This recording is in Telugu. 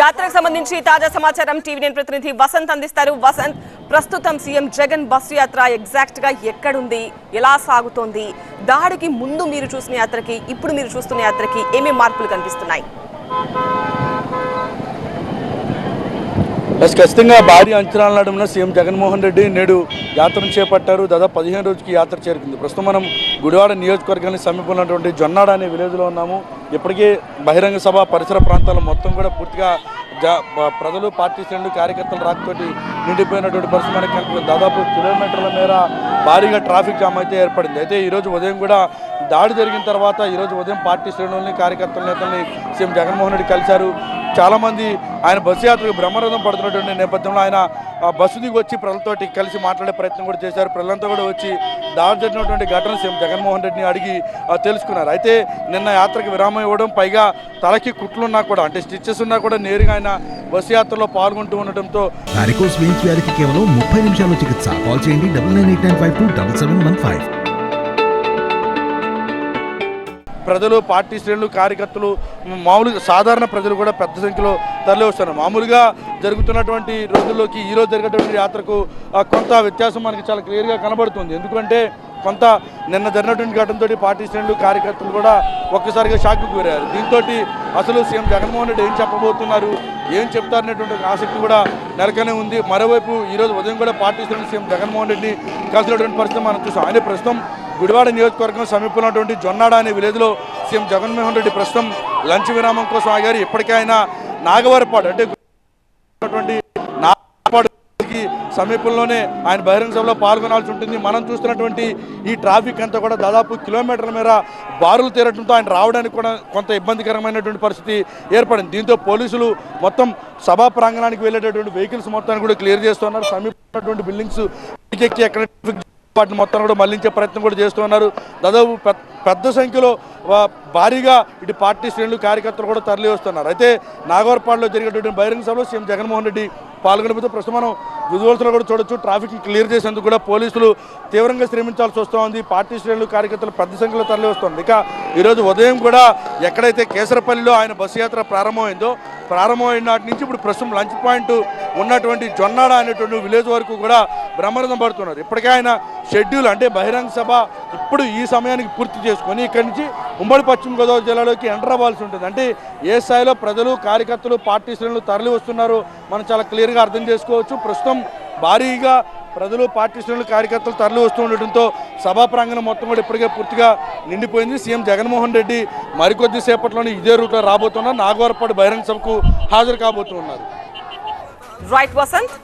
యాత్రకు సంబంధించి తాజా సమాచారం టీవీ9 ప్రతినిధి వసంత్ అందిస్తారు. వసంత్, ప్రస్తుతం సీఎం జగన్ బస్సు యాత్ర ఎగ్జాక్ట్ గా ఎక్కడుంది, ఎలా సాగుతోంది? దాడికి ముందు మీరు చూసిన యాత్రకి ఇప్పుడు మీరు చూస్తున్న యాత్రకి ఏమేం మార్పులు కనిపిస్తున్నాయి? ఖచ్చితంగా భారీ అంచనాల నడుమున సీఎం జగన్మోహన్ రెడ్డి నేడు యాత్రను చేపట్టారు. దాదాపు 15 రోజుకి యాత్ర చేరుకుంది. ప్రస్తుతం మనం గుడివాడ నియోజకవర్గానికి సమీపంలో ఉన్నటువంటి జొన్నాడ అనే విలేజ్లో ఉన్నాము. ఇప్పటికే బహిరంగ సభ పరిసర ప్రాంతాలు మొత్తం కూడా పూర్తిగా ప్రజలు, పార్టీ శ్రేణులు, కార్యకర్తల రాకతోటి నిండిపోయినటువంటి పరిస్థితి మనకి కనిపిస్తుంది. దాదాపు కిలోమీటర్ల మేర భారీగా ట్రాఫిక్ జామ్ అయితే ఏర్పడింది. అయితే ఈరోజు ఉదయం కూడా దాడి జరిగిన తర్వాత ఈరోజు ఉదయం పార్టీ శ్రేణుల్ని, కార్యకర్తల నేతల్ని సీఎం జగన్మోహన్ రెడ్డి కలిశారు. చాలామంది ఆయన బస్సు యాత్రకు బ్రహ్మరథం పడుతున్నటువంటి నేపథ్యంలో ఆయన బస్సు దిగి వచ్చి ప్రజలతోటి కలిసి మాట్లాడే ప్రయత్నం కూడా చేశారు. ప్రజలంతా కూడా వచ్చి దాడి జరిగినటువంటి ఘటన సీఎం జగన్మోహన్ రెడ్డిని అడిగి తెలుసుకున్నారు. అయితే నిన్న యాత్రకు విరామం ఇవ్వడం, పైగా తలకి కుట్లున్నా కూడా, అంటే స్టిచెస్ ఉన్నా కూడా నేరుగా ఆయన బస్సు యాత్రలో పాల్గొంటూ ఉండటంతో వారికోస్ వెయిన్స్ వ్యాధికి కేవలం 30 నిమిషాల్లో చికిత్స. కాల్ చేయండి 9989527715. ప్రజలు, పార్టీ శ్రేణులు, కార్యకర్తలు, మామూలుగా సాధారణ ప్రజలు కూడా పెద్ద సంఖ్యలో తరలి వస్తున్నారు. మామూలుగా జరుగుతున్నటువంటి రోజుల్లోకి ఈరోజు జరిగేటువంటి యాత్రకు కొంత వ్యత్యాసం మనకి చాలా క్లియర్గా కనబడుతుంది. ఎందుకంటే కొంత నిన్న జరిగినటువంటి ఘటనతో పార్టీ శ్రేణులు, కార్యకర్తలు కూడా ఒక్కసారిగా షాక్కు గురయ్యారు. దీంతో అసలు సీఎం జగన్మోహన్ రెడ్డి ఏం చెప్పబోతున్నారు, ఏం చెప్తారనేటువంటి ఆసక్తి కూడా నెలకొనే ఉంది. మరోవైపు ఈరోజు ఉదయం కూడా పార్టీ శ్రేణులు సీఎం జగన్మోహన్ రెడ్డిని కలిసినటువంటి పరిస్థితి మనం చూసాం. ఆయన ప్రస్తుతం గుడివాడ నియోజకవర్గం సమీపంలో ఉన్నటువంటి జొన్నాడ అనే విలేజ్లో సీఎం జగన్మోహన్ రెడ్డి ప్రస్తుతం లంచ్ విరామం కోసం ఆగారు. ఇప్పటికే ఆయన నాగవరపాడు, అంటే నాగవరపాడుకి సమీపంలోనే ఆయన బహిరంగ సభలో పాల్గొనాల్సి ఉంటుంది. మనం చూస్తున్నటువంటి ఈ ట్రాఫిక్ అంతా కూడా దాదాపు కిలోమీటర్ల మేర బారులు తీరడంతో ఆయన రావడానికి కూడా కొంత ఇబ్బందికరమైనటువంటి పరిస్థితి ఏర్పడింది. దీంతో పోలీసులు మొత్తం సభా ప్రాంగణానికి వెళ్ళేటటువంటి వెహికల్స్ మొత్తాన్ని కూడా క్లియర్ చేస్తున్నారు. సమీపంలో బిల్డింగ్స్ ఎక్కి ఎక్కడ వాటిని మొత్తం కూడా మళ్లించే ప్రయత్నం కూడా చేస్తూ ఉన్నారు. దాదాపు పెద్ద సంఖ్యలో భారీగా ఇటు పార్టీ శ్రేణులు, కార్యకర్తలు కూడా తరలి వస్తున్నారు. అయితే నాగవరపాడులో జరిగేటువంటి బహిరంగ సభలో సీఎం జగన్మోహన్ రెడ్డి పాల్గొనబోతే ప్రస్తుతం మనం విజువల్స్లో కూడా చూడొచ్చు. ట్రాఫిక్ క్లియర్ చేసేందుకు కూడా పోలీసులు తీవ్రంగా శ్రమించాల్సి వస్తూ ఉంది. పార్టీ శ్రేణులు, కార్యకర్తలు పెద్ద సంఖ్యలో తరలి వస్తుంది. ఇక ఈరోజు ఉదయం కూడా ఎక్కడైతే కేసరపల్లిలో ఆయన బస్సు యాత్ర ప్రారంభమైన నాటి నుంచి ఇప్పుడు ప్రస్తుతం లంచ్ పాయింట్ ఉన్నటువంటి జొన్నాడ అనేటువంటి విలేజ్ వరకు కూడా బ్రహ్మరథం పడుతున్నారు. ఇప్పటికే ఆయన షెడ్యూల్, అంటే బహిరంగ సభ ఇప్పుడు ఈ సమయానికి పూర్తి చేసుకొని ఇక్కడి నుంచి ఉమ్మడి పశ్చిమ గోదావరి జిల్లాలోకి ఎంటర్ అవ్వాల్సి ఉంటుంది. అంటే ఏ స్థాయిలో ప్రజలు, కార్యకర్తలు, పార్టీ శ్రేణులు తరలి వస్తున్నారో మనం చాలా క్లియర్గా అర్థం చేసుకోవచ్చు. ప్రస్తుతం భారీగా ప్రజలు, పార్టీ శ్రేణులు, కార్యకర్తలు తరలి వస్తూ ఉండటంతో సభా ప్రాంగణం మొత్తం కూడా ఇప్పటికే పూర్తిగా నిండిపోయింది. సీఎం జగన్మోహన్ రెడ్డి మరికొద్ది సేపట్లోనే ఇదే రూట్లో రాబోతున్నారు. నాగవరపాడు బహిరంగ సభకు హాజరు కాబోతున్నారు. రైట్ వసంత్.